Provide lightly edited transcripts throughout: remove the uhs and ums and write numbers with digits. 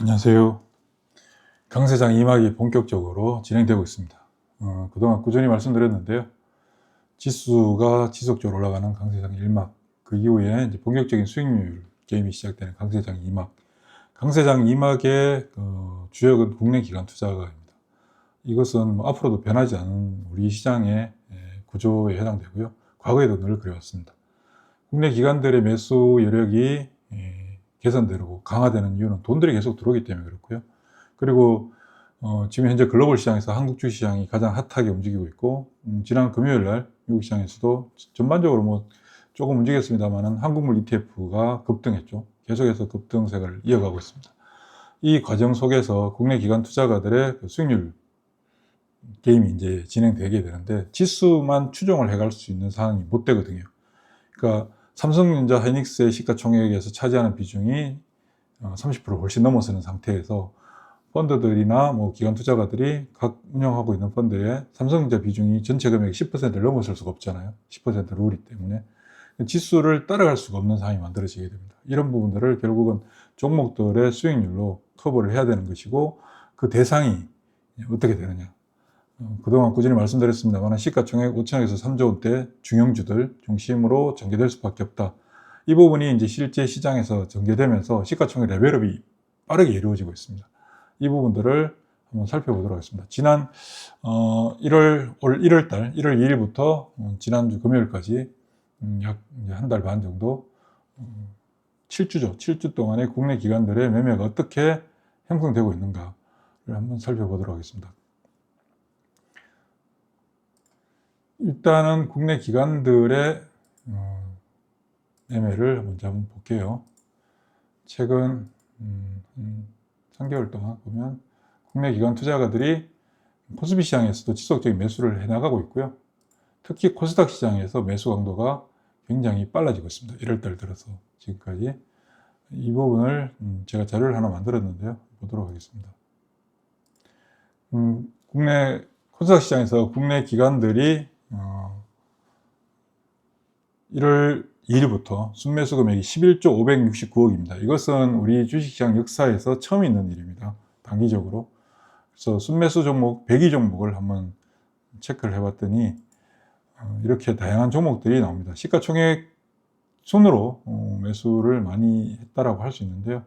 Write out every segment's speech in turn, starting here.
안녕하세요. 강세장 2막이 본격적으로 진행되고 있습니다. 그동안 꾸준히 말씀드렸는데요. 지수가 지속적으로 올라가는 강세장 1막, 그 이후에 이제 본격적인 수익률 게임이 시작되는 강세장 2막. 강세장 2막의 주역은 국내 기관 투자가입니다. 이것은 앞으로도 변하지 않은 우리 시장의 구조에 해당되고요. 과거에도 늘 그래왔습니다. 국내 기관들의 매수 여력이 개선되고 강화되는 이유는 돈들이 계속 들어오기 때문에 그렇고요. 그리고 지금 현재 글로벌 시장에서 한국 주시장이 가장 핫하게 움직이고 있고, 지난 금요일 날 미국 시장에서도 전반적으로 조금 움직였습니다만 한국물 ETF가 급등했죠. 계속해서 급등세를 이어가고 있습니다. 이 과정 속에서 국내 기관 투자가들의 수익률 게임이 이제 진행되게 되는데, 지수만 추종을 해갈 수 있는 상황이 못 되거든요. 그러니까 삼성전자, 하이닉스의 시가총액에서 차지하는 비중이 30% 훨씬 넘어서는 상태에서 펀드들이나 기관 투자가들이 각 운영하고 있는 펀드에 삼성전자 비중이 전체 금액의 10%를 넘어설 수가 없잖아요. 10% 룰이기 때문에 지수를 따라갈 수가 없는 상황이 만들어지게 됩니다. 이런 부분들을 결국은 종목들의 수익률로 커버를 해야 되는 것이고, 그 대상이 어떻게 되느냐. 그동안 꾸준히 말씀드렸습니다만 시가총액 5천억에서 3조 원대 중형주들 중심으로 전개될 수밖에 없다. 이 부분이 이제 실제 시장에서 전개되면서 시가총액 레벨업이 빠르게 이루어지고 있습니다. 이 부분들을 한번 살펴보도록 하겠습니다. 지난 올 1월달 1월 2일부터 지난주 금요일까지 약 한 달 반 정도 7주죠. 7주 동안의 국내 기관들의 매매가 어떻게 형성되고 있는가를 한번 살펴보도록 하겠습니다. 일단은 국내 기관들의 매매를 먼저 한번 볼게요. 최근 3개월 동안 보면 국내 기관 투자가들이 코스피 시장에서도 지속적인 매수를 해나가고 있고요. 특히 코스닥 시장에서 매수 강도가 굉장히 빨라지고 있습니다. 1월달 들어서 지금까지. 이 부분을 제가 자료를 하나 만들었는데요. 보도록 하겠습니다. 국내 코스닥 시장에서 국내 기관들이 1월 2일부터 순매수 금액이 11조 569억입니다. 이것은 우리 주식시장 역사에서 처음 있는 일입니다. 단기적으로. 그래서 순매수 종목 102 종목을 한번 체크를 해봤더니 이렇게 다양한 종목들이 나옵니다. 시가총액 순으로 매수를 많이 했다라고 할 수 있는데요.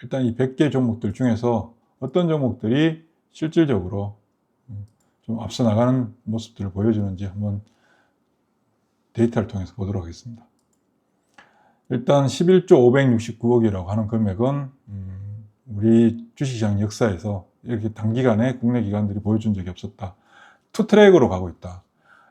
일단 이 100개 종목들 중에서 어떤 종목들이 실질적으로 좀 앞서 나가는 모습들을 보여주는지 한번 데이터를 통해서 보도록 하겠습니다. 일단 11조 569억이라고 하는 금액은 우리 주식시장 역사에서 이렇게 단기간에 국내 기관들이 보여준 적이 없었다. 투트랙으로 가고 있다.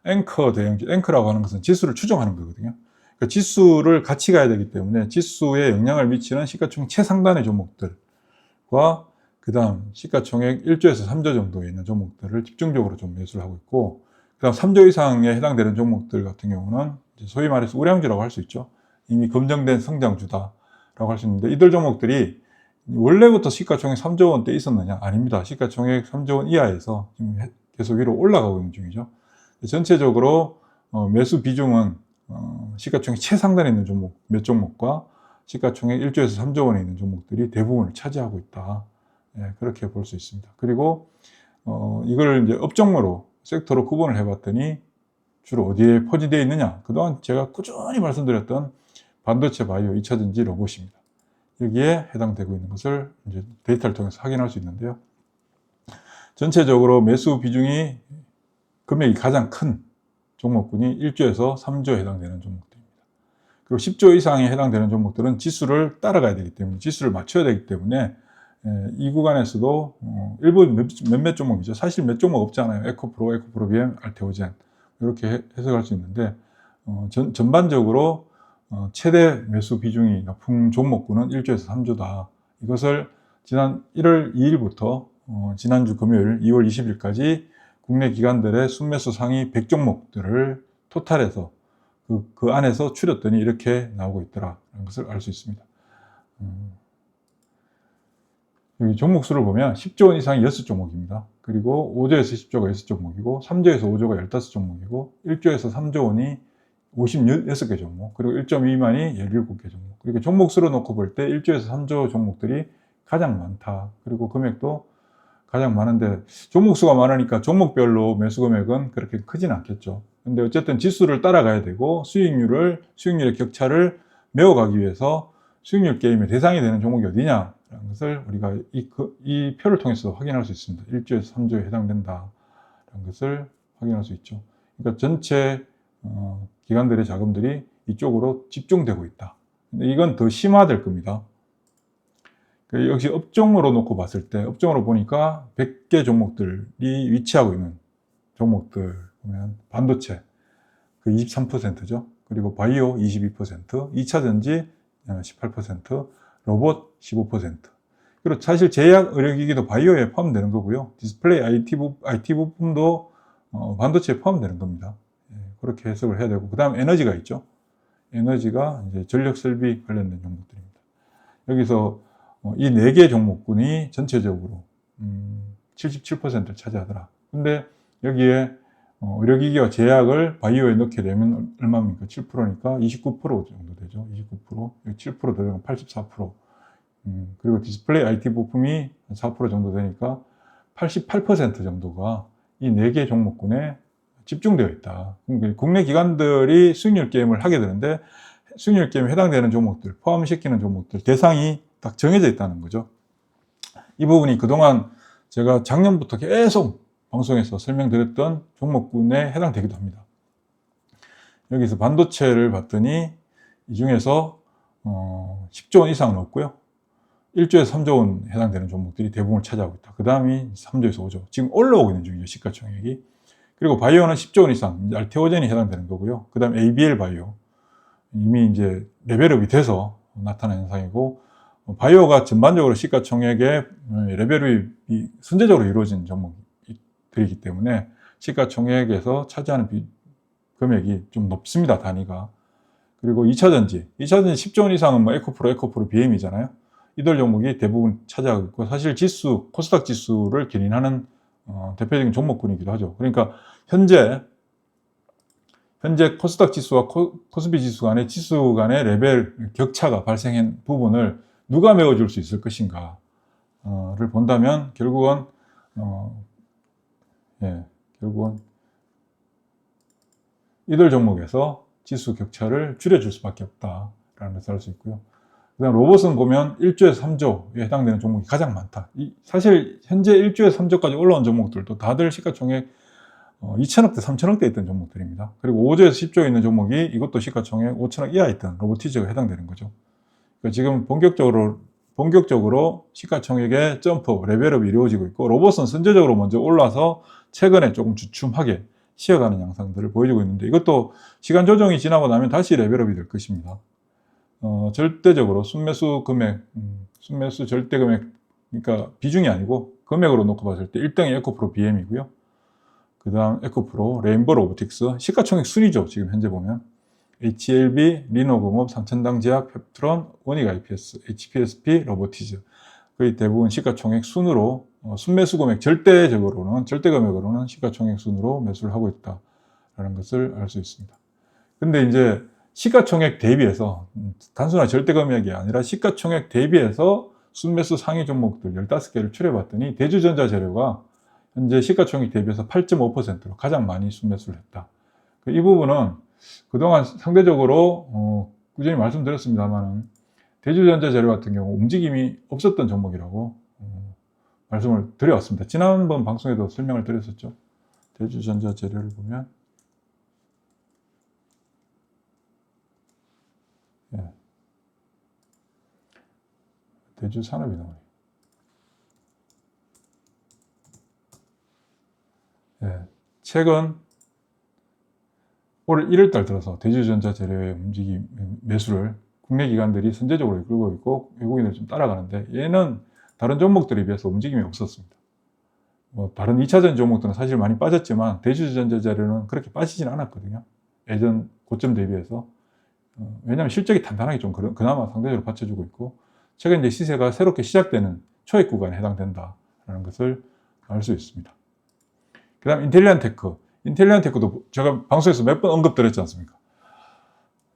앵커 대형주, 앵커라고 하는 것은 지수를 추종하는 거거든요. 그러니까 지수를 같이 가야 되기 때문에 지수에 영향을 미치는 시가총액 최상단의 종목들과 그 다음 시가총액 1조에서 3조 정도에 있는 종목들을 집중적으로 좀 매수를 하고 있고, 그 다음 3조 이상에 해당되는 종목들 같은 경우는 소위 말해서 우량주라고 할 수 있죠. 이미 검증된 성장주다라고 할 수 있는데, 이들 종목들이 원래부터 시가총액 3조 원대 있었느냐? 아닙니다. 시가총액 3조 원 이하에서 지금 계속 위로 올라가고 있는 중이죠. 전체적으로 매수 비중은 시가총액 최상단에 있는 종목 몇 종목과 시가총액 1조에서 3조 원에 있는 종목들이 대부분을 차지하고 있다. 그렇게 볼 수 있습니다. 그리고 이걸 이제 업종으로 섹터로 구분을 해봤더니 주로 어디에 포진되어 있느냐? 그동안 제가 꾸준히 말씀드렸던 반도체, 바이오, 2차전지, 로봇입니다. 여기에 해당되고 있는 것을 이제 데이터를 통해서 확인할 수 있는데요. 전체적으로 매수 비중이 금액이 가장 큰 종목군이 1조에서 3조에 해당되는 종목들입니다. 그리고 10조 이상에 해당되는 종목들은 지수를 따라가야 되기 때문에, 지수를 맞춰야 되기 때문에 이 구간에서도 일부 몇몇 종목이죠. 사실 몇 종목 없잖아요. 에코프로, 에코프로비엠, 알테오젠 이렇게 해석할 수 있는데, 전반적으로 최대 매수 비중이 높은 종목군은 1조에서 3조다. 이것을 지난 1월 2일부터 지난주 금요일 2월 20일까지 국내 기관들의 순매수 상위 100종목들을 토탈해서 그 안에서 추렸더니 이렇게 나오고 있더라는 것을 알 수 있습니다. 여기 종목수를 보면 10조 원 이상이 6종목입니다. 그리고 5조에서 10조가 6종목이고 3조에서 5조가 15종목이고 1조에서 3조 원이 56개 종목, 그리고 1.2 미만이 17개 종목. 그리고 종목수로 놓고 볼 때 1조에서 3조 종목들이 가장 많다. 그리고 금액도 가장 많은데 종목 수가 많으니까 종목별로 매수 금액은 그렇게 크진 않겠죠. 근데 어쨌든 지수를 따라가야 되고 수익률의 격차를 메워가기 위해서 수익률 게임의 대상이 되는 종목이 어디냐라는 것을 우리가 이 표를 통해서 확인할 수 있습니다. 1조에서 3조에 해당된다라는 것을 확인할 수 있죠. 그러니까 전체 기관들의 자금들이 이쪽으로 집중되고 있다. 근데 이건 더 심화될 겁니다. 역시 업종으로 놓고 봤을 때, 업종으로 보니까 100개 종목들이 위치하고 있는 종목들 보면 반도체 그 23%죠. 그리고 바이오 22%, 2차전지 18%, 로봇 15%. 그리고 사실 제약, 의료기기도 바이오에 포함되는 거고요. 디스플레이 IT 부품도 반도체에 포함되는 겁니다. 그렇게 해석을 해야 되고, 그 다음 에너지가 있죠. 에너지가 이제 전력 설비 관련된 종목들입니다. 여기서 이 4개 종목군이 전체적으로 77%를 차지하더라. 근데 여기에 의료기기와 제약을 바이오에 넣게 되면 얼마입니까? 7%니까 29% 정도 되죠. 29%, 7% 더되면 84%. 그리고 디스플레이 IT 부품이 4% 정도 되니까 88% 정도가 이 4개 종목군에 집중되어 있다. 그러니까 국내 기관들이 수익률 게임을 하게 되는데 수익률 게임에 해당되는 종목들, 포함시키는 종목들, 대상이 딱 정해져 있다는 거죠. 이 부분이 그동안 제가 작년부터 계속 방송에서 설명드렸던 종목군에 해당되기도 합니다. 여기서 반도체를 봤더니 이 중에서 10조 원 이상 넣었고요. 1조에서 3조 원 해당되는 종목들이 대부분을 차지하고 있다. 그 다음이 3조에서 5조. 지금 올라오고 있는 중이죠. 시가총액이. 그리고 바이오는 10조 원 이상, 알테오젠이 해당되는 거고요. 그 다음 ABL 바이오. 이미 이제 레벨업이 돼서 나타난 현상이고, 바이오가 전반적으로 시가총액의 레벨업이 선제적으로 이루어진 종목들이기 때문에 시가총액에서 차지하는 금액이 좀 높습니다, 단위가. 그리고 2차전지 10조 원 이상은 뭐 에코프로, BM이잖아요. 이들 종목이 대부분 차지하고 있고, 사실 코스닥 지수를 견인하는 대표적인 종목군이기도 하죠. 그러니까 현재 코스닥 지수와 코스피 지수 간의 레벨 격차가 발생한 부분을 누가 메워줄 수 있을 것인가를 본다면 결국은 이들 종목에서 지수 격차를 줄여줄 수밖에 없다라는 것을 알 수 있고요. 그다음 로봇은 보면 1조에서 3조에 해당되는 종목이 가장 많다. 사실 현재 1조에서 3조까지 올라온 종목들도 다들 시가총액 2천억대, 3천억대 있던 종목들입니다. 그리고 5조에서 10조에 있는 종목이 이것도 시가총액 5천억 이하에 있던 로보티즈가 해당되는 거죠. 그러니까 지금 본격적으로 시가총액의 점프, 레벨업이 이루어지고 있고, 로봇은 선제적으로 먼저 올라서 최근에 조금 주춤하게 쉬어가는 양상들을 보여주고 있는데, 이것도 시간 조정이 지나고 나면 다시 레벨업이 될 것입니다. 절대적으로 순매수 절대 금액, 그러니까 비중이 아니고 금액으로 놓고 봤을 때 1등이 에코프로 BM이고요. 그 다음 에코프로, 레인보 로보틱스, 시가총액 순위죠. 지금 현재 보면 HLB, 리노공업, 삼천당제약, 펩트론, 원익 IPS, HPSP, 로보티즈. 거의 대부분 시가총액 순으로 순매수 금액 절대 금액으로는 시가총액 순으로 매수를 하고 있다라는 것을 알 수 있습니다. 근데 이제 시가총액 대비해서 단순한 절대 금액이 아니라 시가총액 대비해서 순매수 상위 종목들 15개를 추려봤더니 대주전자재료가 현재 시가총액 대비해서 8.5%로 가장 많이 순매수를 했다. 이 부분은 그동안 상대적으로 꾸준히 말씀드렸습니다만 대주전자재료 같은 경우 움직임이 없었던 종목이라고 말씀을 드려왔습니다. 지난번 방송에도 설명을 드렸었죠. 대주전자재료를 보면 대주산업이 나와요. 최근 올 1월달 들어서 대주전자재료의 매수를 국내 기관들이 선제적으로 이끌고 있고 외국인들이 좀 따라가는데, 얘는 다른 종목들에 비해서 움직임이 없었습니다. 다른 2차전 종목들은 사실 많이 빠졌지만 대주전자재료는 그렇게 빠지진 않았거든요. 예전 고점 대비해서. 왜냐하면 실적이 단단하게 좀 그나마 상대적으로 받쳐주고 있고, 최근 이제 시세가 새롭게 시작되는 초액 구간에 해당된다라는 것을 알 수 있습니다. 그 다음 인텔리안테크도 제가 방송에서 몇 번 언급드렸지 않습니까?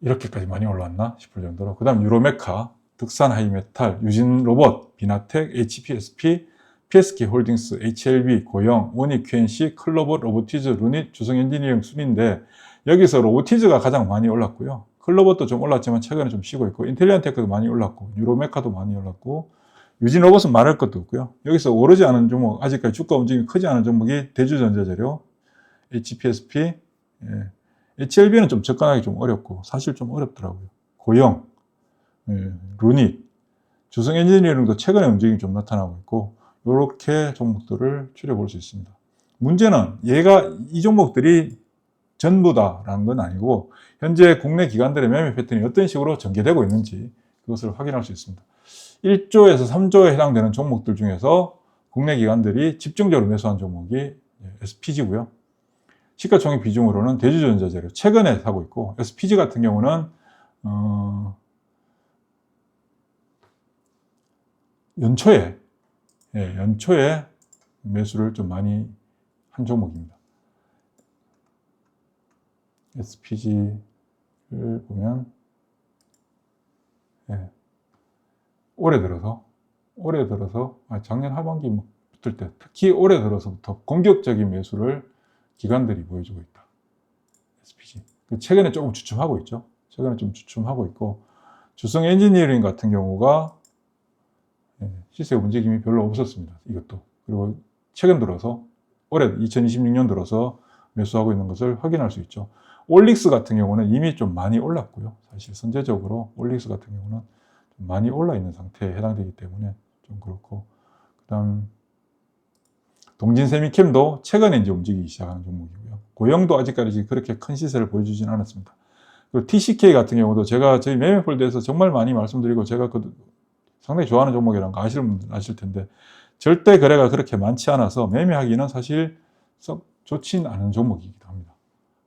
이렇게까지 많이 올랐나 싶을 정도로. 그 다음 유로메카, 득산 하이메탈, 유진로봇, 비나텍, HPSP, PSK홀딩스, HLB, 고영, 오닉 QNC, 클로버 로보티즈, 루닛, 주성엔지니어링 순인데 여기서 로보티즈가 가장 많이 올랐고요. 클로버도 좀 올랐지만 최근에 좀 쉬고 있고 인텔리안테크도 많이 올랐고 유로메카도 많이 올랐고 유진로봇은 말할 것도 없고요. 여기서 오르지 않은 종목, 아직까지 주가 움직임이 크지 않은 종목이 대주전자재료, HPSP, 예. HLB는 좀 접근하기 좀 어렵고 사실 좀 어렵더라고요. 고영, 예. 루닛, 주성엔지니어링도 최근에 움직임이 좀 나타나고 있고 이렇게 종목들을 추려볼 수 있습니다. 문제는 이 종목들이 전부다라는 건 아니고 현재 국내 기관들의 매매 패턴이 어떤 식으로 전개되고 있는지 그것을 확인할 수 있습니다. 1조에서 3조에 해당되는 종목들 중에서 국내 기관들이 집중적으로 매수한 종목이 SPG고요. 시가총액 비중으로는 대주전자재료 최근에 사고 있고 SPG 같은 경우는 연초에 매수를 좀 많이 한 종목입니다. SPG를 보면 올해 들어서 작년 하반기 붙을 때 특히 올해 들어서부터 공격적인 매수를 기관들이 보여주고 있다. SPG. 최근에 조금 주춤하고 있죠. 최근에 좀 주춤하고 있고 주성 엔지니어링 같은 경우가 시세 움직임이 별로 없었습니다. 이것도. 그리고 최근 들어서 올해 2026년 들어서 매수하고 있는 것을 확인할 수 있죠. 올릭스 같은 경우는 이미 좀 많이 올랐고요. 사실 선제적으로 올릭스 같은 경우는 좀 많이 올라 있는 상태에 해당되기 때문에 좀 그렇고 그다음 동진세미캠도 최근에 이제 움직이기 시작하는 종목이고요. 고영도 아직까지 그렇게 큰 시세를 보여주진 않았습니다. 그리고 TCK 같은 경우도 제가 저희 매매폴드에서 정말 많이 말씀드리고 제가 상당히 좋아하는 종목이라는 거 아시는 분들 아실 텐데 절대 거래가 그렇게 많지 않아서 매매하기는 사실 썩 좋진 않은 종목이기도 합니다.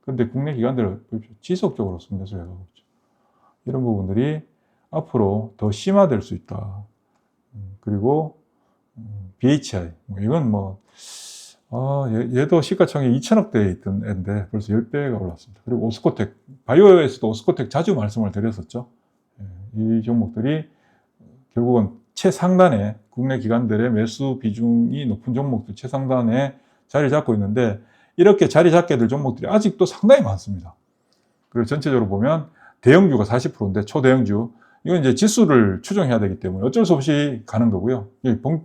그런데 국내 기관들 지속적으로 매수해 가고 있죠. 이런 부분들이 앞으로 더 심화될 수 있다. 그리고 BHI 이건 얘도 시가총액 2천억대에 있던 애인데 벌써 10배가 올랐습니다. 그리고 오스코텍 바이오에서도 오스코텍 자주 말씀을 드렸었죠. 이 종목들이 결국은 최상단에 국내 기관들의 매수 비중이 높은 종목들 최상단에 자리 잡고 있는데 이렇게 자리 잡게 될 종목들이 아직도 상당히 많습니다. 그리고 전체적으로 보면 대형주가 40%인데 초대형주 이건 이제 지수를 추정해야 되기 때문에 어쩔 수 없이 가는 거고요.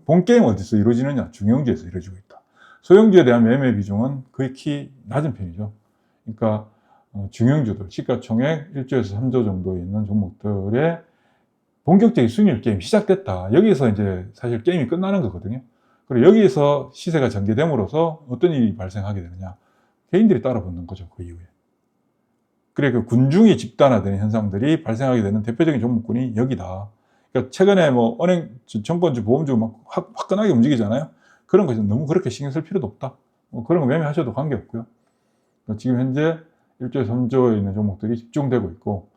본 게임 어디서 이루어지느냐? 중형주에서 이루어지고 있다. 소형주에 대한 매매 비중은 극히 낮은 편이죠. 그러니까 중형주들 시가총액 1조에서 3조 정도에 있는 종목들의 본격적인 수익률 게임이 시작됐다. 여기서 이제 사실 게임이 끝나는 거거든요. 그리고 여기서 시세가 전개됨으로써 어떤 일이 발생하게 되느냐. 개인들이 따라붙는 거죠. 그 이후에. 그래, 그 군중이 집단화되는 현상들이 발생하게 되는 대표적인 종목군이 여기다. 그러니까 최근에 은행, 정권주, 보험주 막 화끈하게 움직이잖아요. 그런 것이 너무 그렇게 신경 쓸 필요도 없다. 그런 거 매매하셔도 관계없고요. 지금 현재 1조에서 3조에 있는 종목들이 집중되고 있고,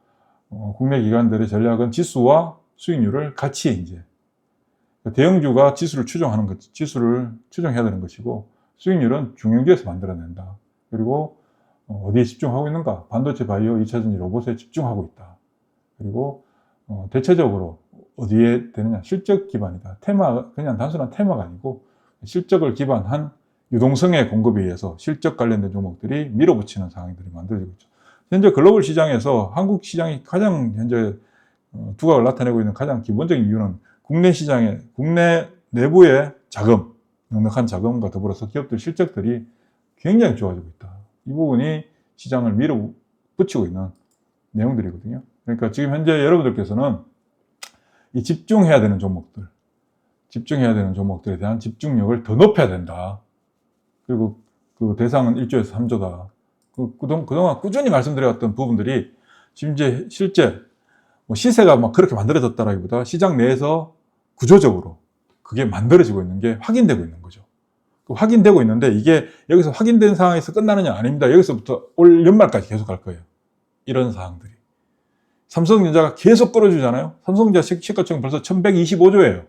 국내 기관들의 전략은 지수와 수익률을 같이 이제 대형주가 지수를 추정해야 되는 것이고 수익률은 중형주에서 만들어낸다. 그리고 어디에 집중하고 있는가? 반도체, 바이오, 2차전지, 로봇에 집중하고 있다. 그리고 대체적으로 어디에 되느냐? 실적 기반이다. 그냥 단순한 테마가 아니고 실적을 기반한 유동성의 공급에 의해서 실적 관련된 종목들이 밀어붙이는 상황들이 만들어지고 있죠. 현재 글로벌 시장에서 한국 시장이 가장 현재 두각을 나타내고 있는 가장 기본적인 이유는 국내 내부의 자금, 넉넉한 자금과 더불어서 기업들 실적들이 굉장히 좋아지고 있다. 이 부분이 시장을 밀어붙이고 있는 내용들이거든요. 그러니까 지금 현재 여러분들께서는 이 집중해야 되는 종목들에 대한 집중력을 더 높여야 된다. 그리고 그 대상은 1조에서 3조다. 그동안 꾸준히 말씀드려왔던 부분들이 지금 이제 실제 시세가 막 그렇게 만들어졌다라기보다 시장 내에서 구조적으로 그게 만들어지고 있는 게 확인되고 있는 거죠. 확인되고 있는데 이게 여기서 확인된 상황에서 끝나느냐? 아닙니다. 여기서부터 올 연말까지 계속 갈 거예요. 이런 사항들이. 삼성전자가 계속 끌어주잖아요. 삼성전자 시가총액 벌써 1125조예요.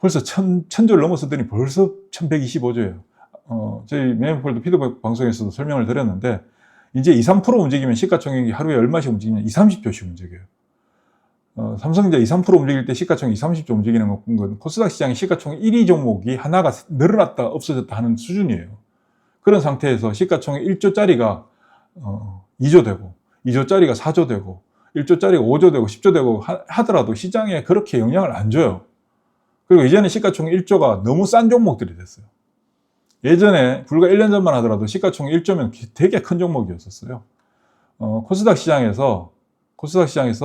벌써 1000조를 넘어서더니 벌써 1125조예요. 저희 매매폴드 피드백 방송에서도 설명을 드렸는데 이제 2, 3% 움직이면 시가총액이 하루에 얼마씩 움직이면 20, 30조씩 움직여요. 삼성전자 2, 3% 움직일 때 시가총액 20, 30조 움직이는 건 코스닥 시장의 시가총액 1위 종목이 하나가 늘어났다 없어졌다 하는 수준이에요. 그런 상태에서 시가총액 1조짜리가 2조 되고 2조짜리가 4조 되고 1조짜리가 5조 되고 10조 되고 하더라도 시장에 그렇게 영향을 안 줘요. 그리고 이제는 시가총액 1조가 너무 싼 종목들이 됐어요. 예전에 불과 1년 전만 하더라도 시가총액 1조면 되게 큰 종목이었었어요. 코스닥 시장에서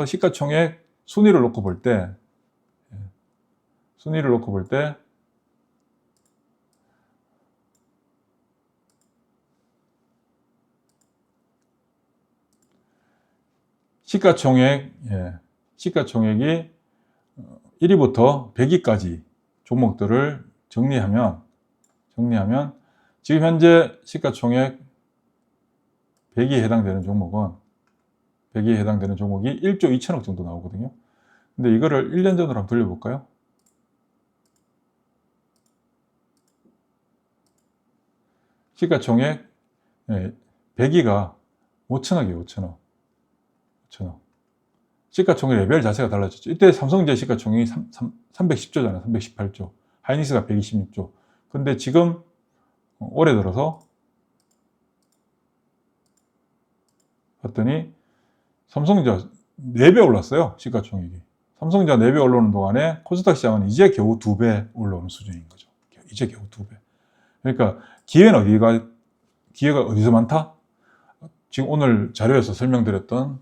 시가총액 순위를 놓고 볼 때 시가총액이 1위부터 100위까지 종목들을 정리하면 지금 현재 시가총액 100위에 해당되는 종목이 1조 2천억 정도 나오거든요. 근데 이거를 1년 전으로 한번 돌려볼까요? 시가총액 100위가 5천억이에요. 5천억. 시가총액 레벨 자체가 달라졌죠. 이때 삼성전자 시가총액이 310조잖아요. 318조. 하이닉스가 126조. 근데 지금 올해 들어서 봤더니 삼성전자 4배 올랐어요. 시가총액이. 삼성전자 4배 올라오는 동안에 코스닥 시장은 이제 겨우 2배 올라오는 수준인 거죠. 이제 겨우 2배. 그러니까 기회가 어디서 많다? 지금 오늘 자료에서 설명드렸던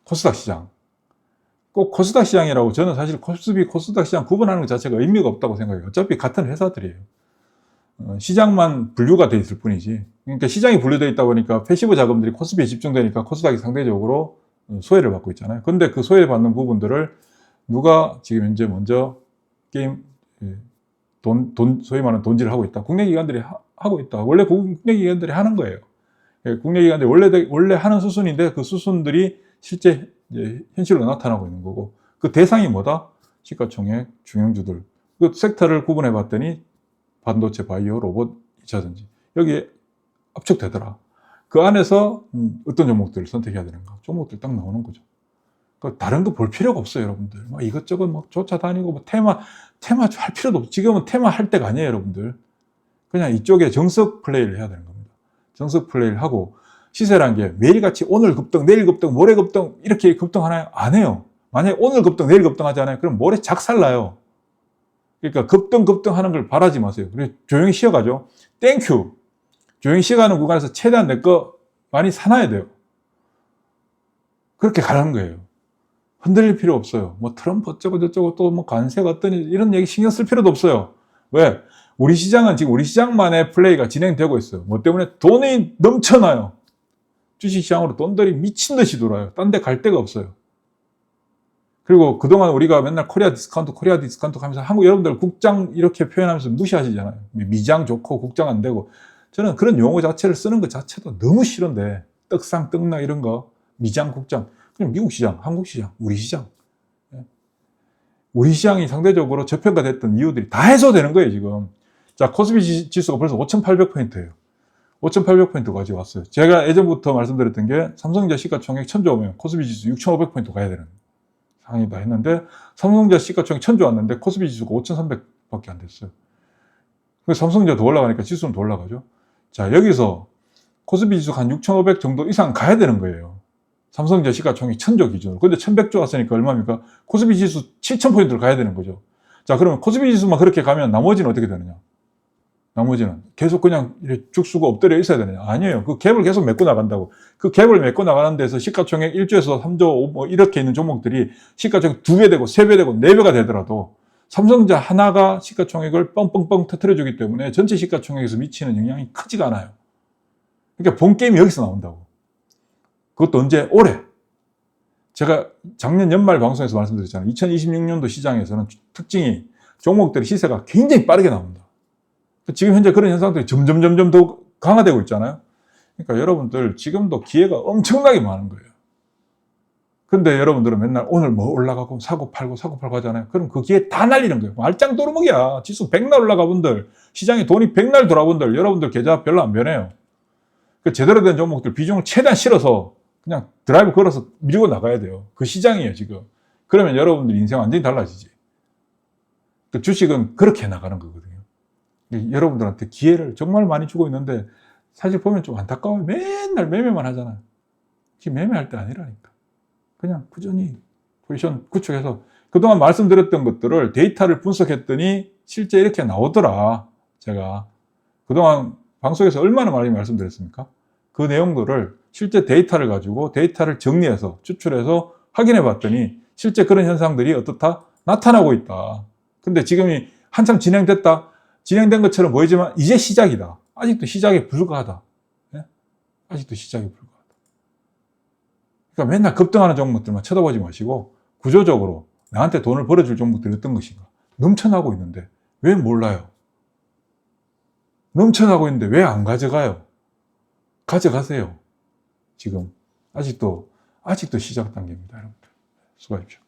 코스닥 시장. 꼭 코스닥 시장이라고 저는 사실 코스닥 시장 구분하는 것 자체가 의미가 없다고 생각해요. 어차피 같은 회사들이에요. 시장만 분류가 돼 있을 뿐이지. 그러니까 시장이 분류되어 있다 보니까 패시브 자금들이 코스피에 집중되니까 코스닥이 상대적으로 소외를 받고 있잖아요. 근데 그 소외받는 부분들을 누가 지금 현재 먼저 소위 말하는 돈질을 하고 있다. 국내 기관들이 하고 있다. 원래 국내 기관들이 하는 거예요. 국내 기관들이 원래 하는 수순인데 그 수순들이 실제 현실로 나타나고 있는 거고, 그 대상이 뭐다? 시가총액 중형주들. 그 섹터를 구분해 봤더니 반도체, 바이오, 로봇, 2차전지 여기에 압축되더라. 그 안에서 어떤 종목들을 선택해야 되는가? 종목들 딱 나오는 거죠. 그러니까 다른 거 볼 필요가 없어요, 여러분들. 막 이것저것 막 쫓아다니고 뭐 테마 할 필요도 없고, 지금은 테마 할 때가 아니에요, 여러분들. 그냥 이쪽에 정석 플레이를 해야 되는 겁니다. 정석 플레이를 하고, 시세란 게 매일같이 오늘 급등, 내일 급등, 모레 급등 이렇게 급등하나요? 안 해요. 만약에 오늘 급등, 내일 급등하지 않아요? 그럼 모레 작살나요. 그러니까 급등하는 걸 바라지 마세요. 그래서 조용히 쉬어가죠. 땡큐. 조용히 쉬어가는 구간에서 최대한 내 거 많이 사놔야 돼요. 그렇게 가는 거예요. 흔들릴 필요 없어요. 뭐 트럼프 어쩌고 저쩌고 또 뭐 관세가 어떠니 이런 얘기 신경 쓸 필요도 없어요. 왜? 우리 시장은 지금 우리 시장만의 플레이가 진행되고 있어요. 뭐 때문에 돈이 넘쳐나요. 주식시장으로 돈들이 미친 듯이 돌아요. 딴 데 갈 데가 없어요. 그리고 그동안 우리가 맨날 코리아 디스카운트 하면서 한국 여러분들 국장 이렇게 표현하면서 무시하시잖아요. 미장 좋고 국장 안 되고. 저는 그런 용어 자체를 쓰는 것 자체도 너무 싫은데, 떡상, 떡나 이런 거, 미장, 국장. 그냥 미국 시장, 한국 시장, 우리 시장. 우리 시장이 상대적으로 저평가됐던 이유들이 다 해소되는 거예요, 지금. 자, 코스피 지수가 벌써 5,800포인트예요. 5,800포인트 가져왔어요. 제가 예전부터 말씀드렸던 게 삼성전자 시가총액 1,000조 오면 코스피 지수 6,500포인트 가야 되는 상황이다 했는데, 삼성전자 시가총액 1,000조 왔는데 코스피 지수가 5,300밖에 안 됐어요. 그래서 삼성전자 더 올라가니까 지수는 더 올라가죠. 자, 여기서 코스피 지수가 한 6,500 정도 이상 가야 되는 거예요. 삼성전자 시가총액 1,000조 기준으로. 근데 1,100조 왔으니까 얼마입니까? 코스피 지수 7,000포인트를 가야 되는 거죠. 자, 그러면 코스피 지수만 그렇게 가면 나머지는 어떻게 되느냐? 나머지는 계속 그냥 죽수고 엎드려 있어야 되느냐? 아니에요. 그 갭을 계속 메꿔 나간다고. 그 갭을 메꿔 나가는 데서 시가총액 1조에서 3조 뭐 이렇게 있는 종목들이 시가총액 2배 되고 3배 되고 4배가 되더라도 삼성전자 하나가 시가총액을 뻥뻥뻥 터뜨려주기 때문에 전체 시가총액에서 미치는 영향이 크지가 않아요. 그러니까 본 게임이 여기서 나온다고. 그것도 언제? 올해. 제가 작년 연말 방송에서 말씀드렸잖아요. 2026년도 시장에서는 특징이 종목들의 시세가 굉장히 빠르게 나온다. 지금 현재 그런 현상들이 점점 더 강화되고 있잖아요. 그러니까 여러분들 지금도 기회가 엄청나게 많은 거예요. 근데 여러분들은 맨날 오늘 뭐 올라가고 사고 팔고 하잖아요. 그럼 그 기회 다 날리는 거예요. 말짱 도루묵이야. 지수 100날 올라가 분들, 시장에 돈이 100날 돌아 분들, 여러분들 계좌 별로 안 변해요. 그 제대로 된 종목들 비중을 최대한 실어서 그냥 드라이브 걸어서 밀고 나가야 돼요. 그 시장이에요, 지금. 그러면 여러분들 인생 완전히 달라지지. 그 주식은 그렇게 나가는 거거든요. 여러분들한테 기회를 정말 많이 주고 있는데 사실 보면 좀 안타까워요. 맨날 매매만 하잖아요. 지금 매매할 때 아니라니까. 그냥 꾸준히 포지션 구축해서 그동안 말씀드렸던 것들을 데이터를 분석했더니 실제 이렇게 나오더라. 제가 그동안 방송에서 얼마나 많이 말씀드렸습니까? 그 내용들을 실제 데이터를 가지고 데이터를 정리해서 추출해서 확인해 봤더니 실제 그런 현상들이 어떻다? 나타나고 있다. 근데 지금이 한참 진행됐다. 진행된 것처럼 보이지만 이제 시작이다. 아직도 시작에 불과하다. 예? 아직도 시작에 불과하다. 그러니까 맨날 급등하는 종목들만 쳐다보지 마시고 구조적으로 나한테 돈을 벌어줄 종목들이 어떤 것인가. 넘쳐나고 있는데 왜 몰라요? 넘쳐나고 있는데 왜 안 가져가요? 가져가세요. 지금 아직도 시작 단계입니다, 여러분들. 수고하십시오.